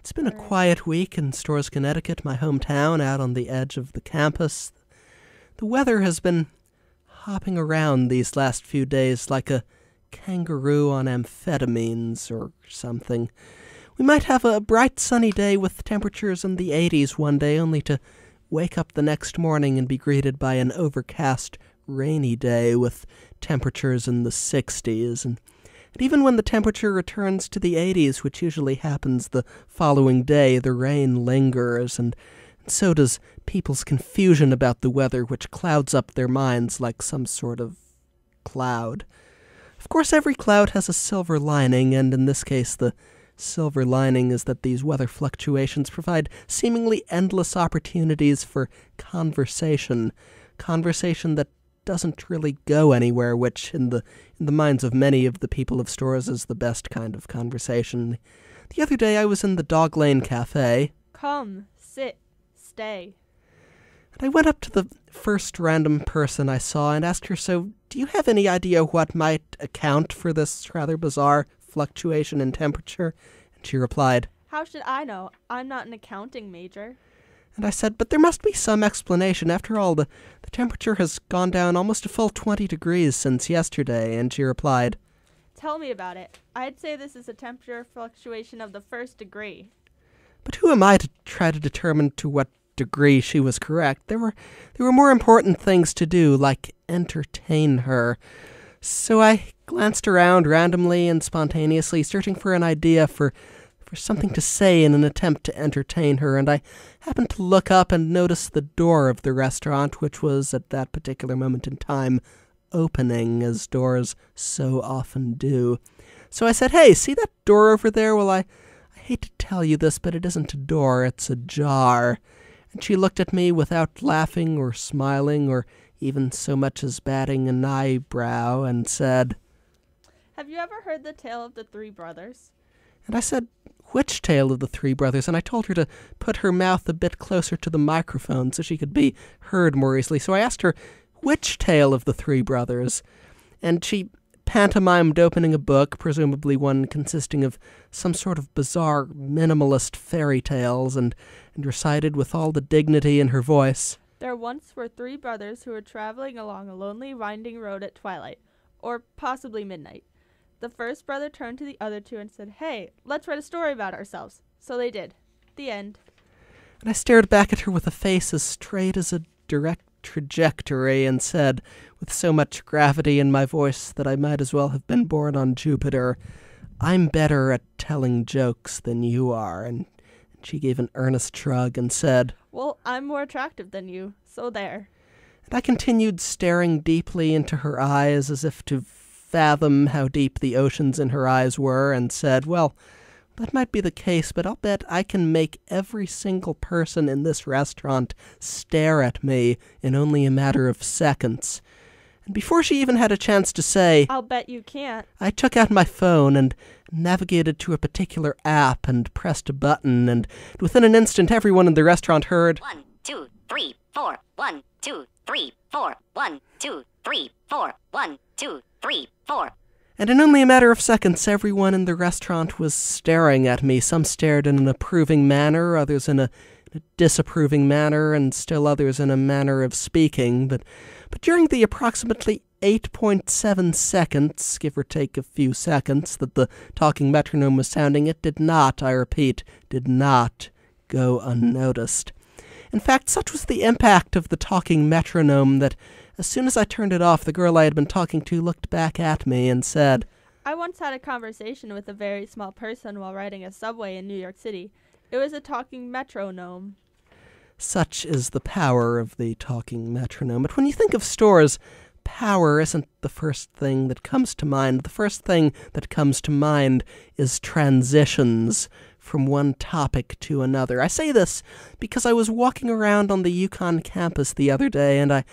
It's been a quiet week in Storrs, Connecticut, my hometown, out on the edge of the campus. The weather has been hopping around these last few days like a kangaroo on amphetamines or something. We might have a bright sunny day with temperatures in the 80s one day, only to wake up the next morning and be greeted by an overcast, rainy day with temperatures in the 60s. And even when the temperature returns to the 80s, which usually happens the following day, the rain lingers, and so does people's confusion about the weather, which clouds up their minds like some sort of cloud. Of course, every cloud has a silver lining, and in this case, the silver lining is that these weather fluctuations provide seemingly endless opportunities for conversation that doesn't really go anywhere, which in the minds of many of the people of Storrs is the best kind of conversation. The other day I was in the Dog Lane Cafe. Come, sit, stay. And I went up to the first random person I saw and asked her, "So, do you have any idea what might account for this rather bizarre fluctuation in temperature?" And she replied, "How should I know? I'm not an accounting major." And I said, "But there must be some explanation. After all, the temperature has gone down almost a full 20 degrees since yesterday." And she replied, "Tell me about it. I'd say this is a temperature fluctuation of the first degree." But who am I to try to determine to what degree she was correct? There were more important things to do, like entertain her. So I glanced around randomly and spontaneously, searching for an idea for something to say in an attempt to entertain her, and I happened to look up and notice the door of the restaurant, which was at that particular moment in time opening, as doors so often do. So I said, "Hey, see that door over there? Well, I hate to tell you this, but it isn't a door, it's a jar." And she looked at me without laughing or smiling or even so much as batting an eyebrow and said, "Have you ever heard the tale of the three brothers?" And I said, "Which tale of the three brothers?" And I told her to put her mouth a bit closer to the microphone so she could be heard more easily. So I asked her, "Which tale of the three brothers?" And she pantomimed opening a book, presumably one consisting of some sort of bizarre minimalist fairy tales, and recited with all the dignity in her voice, "There once were three brothers who were traveling along a lonely winding road at twilight, or possibly midnight. The first brother turned to the other two and said, 'Hey, let's write a story about ourselves.' So they did. The end." And I stared back at her with a face as straight as a direct trajectory and said, with so much gravity in my voice that I might as well have been born on Jupiter, "I'm better at telling jokes than you are." And she gave an earnest shrug and said, "Well, I'm more attractive than you, so there." And I continued staring deeply into her eyes as if to fathom how deep the oceans in her eyes were, and said, "Well, that might be the case, but I'll bet I can make every single person in this restaurant stare at me in only a matter of seconds." And before she even had a chance to say, "I'll bet you can't," I took out my phone and navigated to a particular app and pressed a button, and within an instant everyone in the restaurant heard, 1, 2, 3, 4, 1, 2, 3, 4, 1, 2, 3, 4, 1, 2, 3, 4. And in only a matter of seconds, everyone in the restaurant was staring at me. Some stared in an approving manner, others in a disapproving manner, and still others in a manner of speaking. But during the approximately 8.7 seconds, give or take a few seconds, that the talking metronome was sounding, it did not, I repeat, did not go unnoticed. In fact, such was the impact of the talking metronome that as soon as I turned it off, the girl I had been talking to looked back at me and said, "I once had a conversation with a very small person while riding a subway in New York City. It was a talking metronome." Such is the power of the talking metronome. But when you think of Storrs, power isn't the first thing that comes to mind. The first thing that comes to mind is transitions from one topic to another. I say this because I was walking around on the UConn campus the other day, and I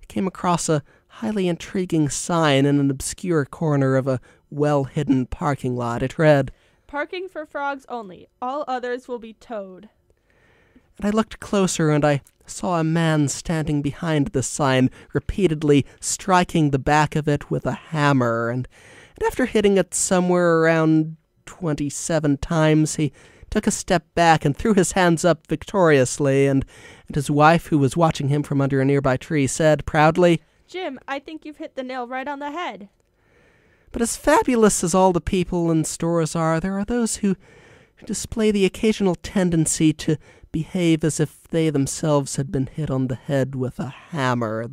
came across a highly intriguing sign in an obscure corner of a well-hidden parking lot. It read, "Parking for frogs only. All others will be towed." And I looked closer, and I saw a man standing behind the sign, repeatedly striking the back of it with a hammer, and after hitting it somewhere around 27 times, he took a step back and threw his hands up victoriously, and his wife, who was watching him from under a nearby tree, said proudly, "Jim, I think you've hit the nail right on the head." But as fabulous as all the people in Storrs are, there are those who display the occasional tendency to behave as if they themselves had been hit on the head with a hammer.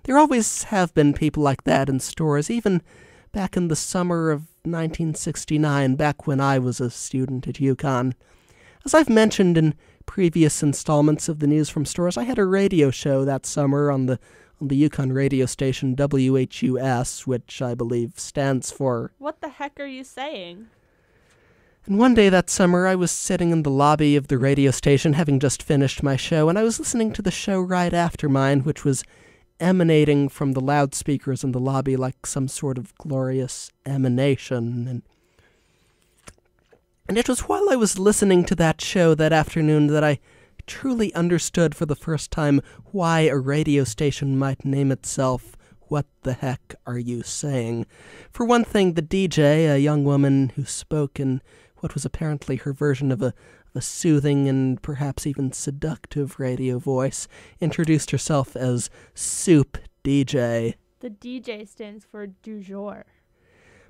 There always have been people like that in Storrs, even back in the summer of 1969, back when I was a student at UConn. As I've mentioned in previous installments of the News from Storrs, I had a radio show that summer on the UConn radio station WHUS, which I believe stands for... What the heck are you saying? And one day that summer, I was sitting in the lobby of the radio station, having just finished my show, and I was listening to the show right after mine, which was emanating from the loudspeakers in the lobby like some sort of glorious emanation. And it was while I was listening to that show that afternoon that I truly understood for the first time why a radio station might name itself What the Heck Are You Saying? For one thing, the DJ, a young woman who spoke in what was apparently her version of a soothing and perhaps even seductive radio voice, introduced herself as Soup DJ. The DJ stands for du jour.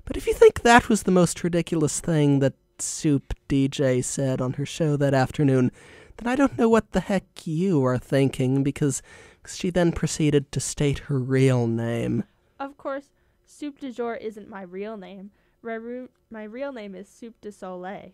But if you think that was the most ridiculous thing that Soup DJ said on her show that afternoon, then I don't know what the heck you are thinking, because she then proceeded to state her real name. Of course, Soup du jour isn't my real name. My real name is Soup du Soleil.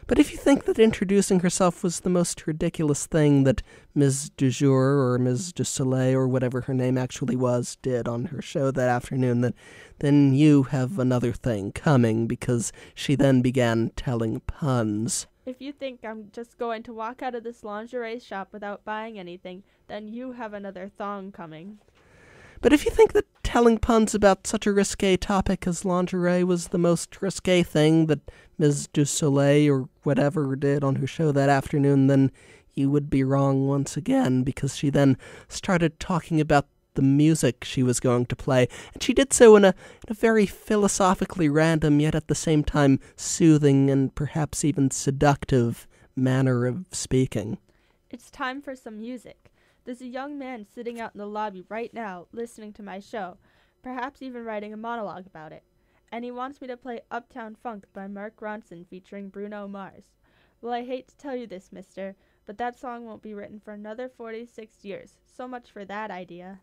But if you think that introducing herself was the most ridiculous thing that Ms. du Jour or Ms. du Soleil or whatever her name actually was did on her show that afternoon, then you have another thing coming, because she then began telling puns. If you think I'm just going to walk out of this lingerie shop without buying anything, then you have another thong coming. But if you think that telling puns about such a risque topic as lingerie was the most risque thing that Ms. du Soleil or whatever did on her show that afternoon, then you would be wrong once again, because she then started talking about the music she was going to play, and she did so in a very philosophically random, yet at the same time soothing and perhaps even seductive manner of speaking. It's time for some music. There's a young man sitting out in the lobby right now, listening to my show, perhaps even writing a monologue about it. And he wants me to play Uptown Funk by Mark Ronson featuring Bruno Mars. Well, I hate to tell you this, mister, but that song won't be written for another 46 years. So much for that idea.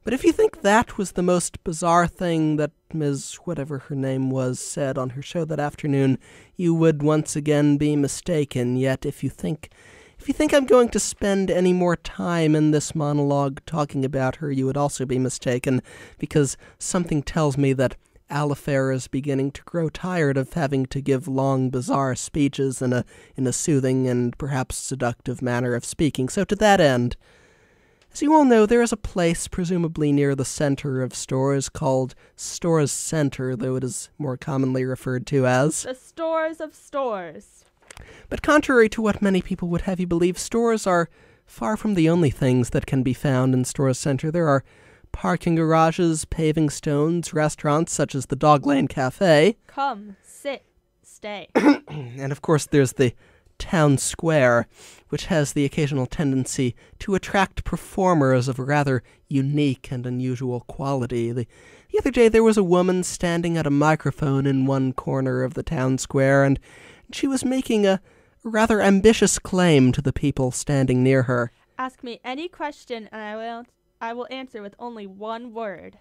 But if you think that was the most bizarre thing that Ms. whatever her name was said on her show that afternoon, you would once again be mistaken. Yet if you think I'm going to spend any more time in this monologue talking about her, you would also be mistaken, because something tells me that Alafair is beginning to grow tired of having to give long, bizarre speeches in a soothing and perhaps seductive manner of speaking. So to that end, as you all know, there is a place, presumably near the center of Storrs, called Storrs Center, though it is more commonly referred to as the Storrs of Storrs. But contrary to what many people would have you believe, stores are far from the only things that can be found in Storrs Center. There are parking garages, paving stones, restaurants such as the Dog Lane Cafe. Come, sit, stay. And of course there's the town square, which has the occasional tendency to attract performers of a rather unique and unusual quality. The other day there was a woman standing at a microphone in one corner of the town square, and she was making a rather ambitious claim to the people standing near her. Ask me any question and I will answer with only one word.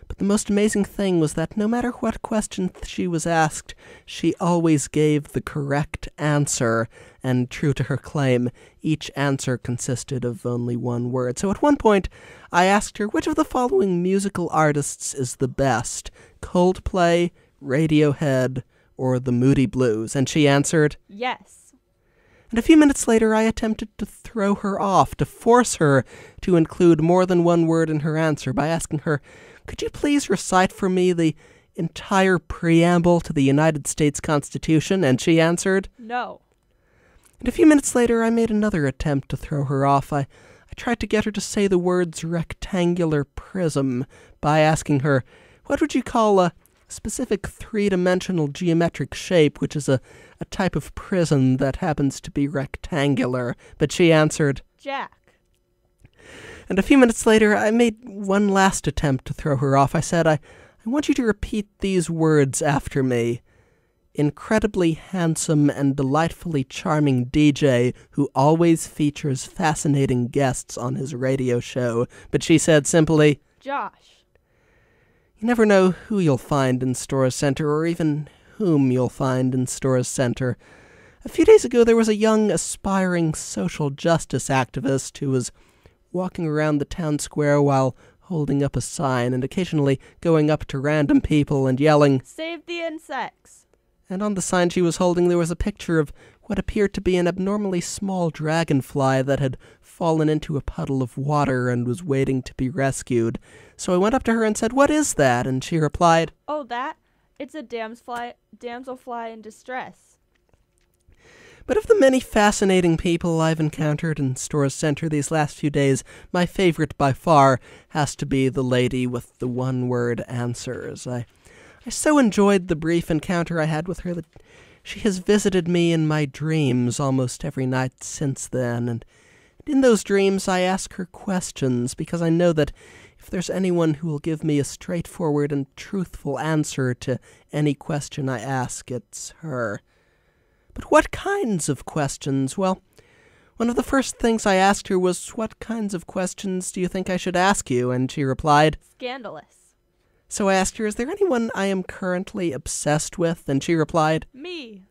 But the most amazing thing was that no matter what question she was asked, she always gave the correct answer, and true to her claim, each answer consisted of only one word. So at one point, I asked her which of the following musical artists is the best, Coldplay, Radiohead, or the Moody Blues, and she answered, yes. And a few minutes later, I attempted to throw her off, to force her to include more than one word in her answer by asking her, could you please recite for me the entire preamble to the United States Constitution? And she answered, no. And a few minutes later, I made another attempt to throw her off. I tried to get her to say the words rectangular prism by asking her, what would you call a specific three-dimensional geometric shape, which is a type of prison that happens to be rectangular. But she answered, Jack. And a few minutes later, I made one last attempt to throw her off. I said, I want you to repeat these words after me. Incredibly handsome and delightfully charming DJ who always features fascinating guests on his radio show. But she said simply, Josh. You never know who you'll find in Storrs Center, or even whom you'll find in Storrs Center. A few days ago, there was a young, aspiring social justice activist who was walking around the town square while holding up a sign and occasionally going up to random people and yelling, Save the insects. And on the sign she was holding there was a picture of what appeared to be an abnormally small dragonfly that had fallen into a puddle of water and was waiting to be rescued. So I went up to her and said, What is that? And she replied, Oh, that? It's a damselfly in distress. But of the many fascinating people I've encountered in Storrs Center these last few days, my favorite by far has to be the lady with the one-word answers. I so enjoyed the brief encounter I had with her that she has visited me in my dreams almost every night since then, and in those dreams I ask her questions because I know that if there's anyone who will give me a straightforward and truthful answer to any question I ask, it's her. But what kinds of questions? Well, one of the first things I asked her was, What kinds of questions do you think I should ask you? And she replied, Scandalous. So I asked her, Is there anyone I am currently obsessed with? And she replied, Me.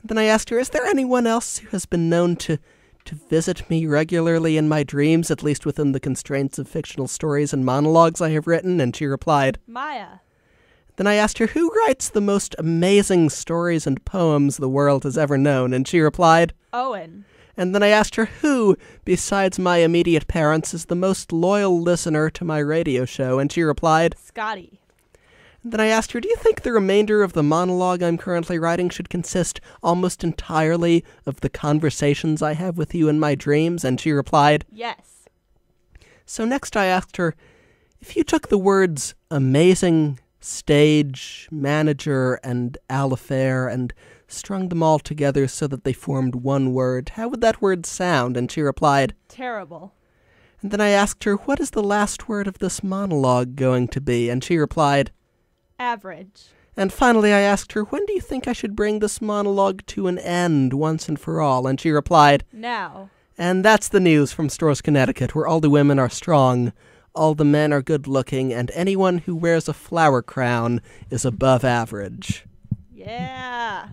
And then I asked her, Is there anyone else who has been known to visit me regularly in my dreams, at least within the constraints of fictional stories and monologues I have written? And she replied, Maya. Then I asked her, Who writes the most amazing stories and poems the world has ever known? And she replied, Owen. And then I asked her, Who, besides my immediate parents, is the most loyal listener to my radio show? And she replied, Scotty. And then I asked her, Do you think the remainder of the monologue I'm currently writing should consist almost entirely of the conversations I have with you in my dreams? And she replied, Yes. So next I asked her, If you took the words amazing, stage, manager, and Alafair and strung them all together so that they formed one word, how would that word sound? And she replied, Terrible. And then I asked her, What is the last word of this monologue going to be? And she replied, Average. And finally I asked her, When do you think I should bring this monologue to an end once and for all? And she replied, Now. And that's the news from Storrs, Connecticut, where all the women are strong, all the men are good-looking, and anyone who wears a flower crown is above average. Yeah.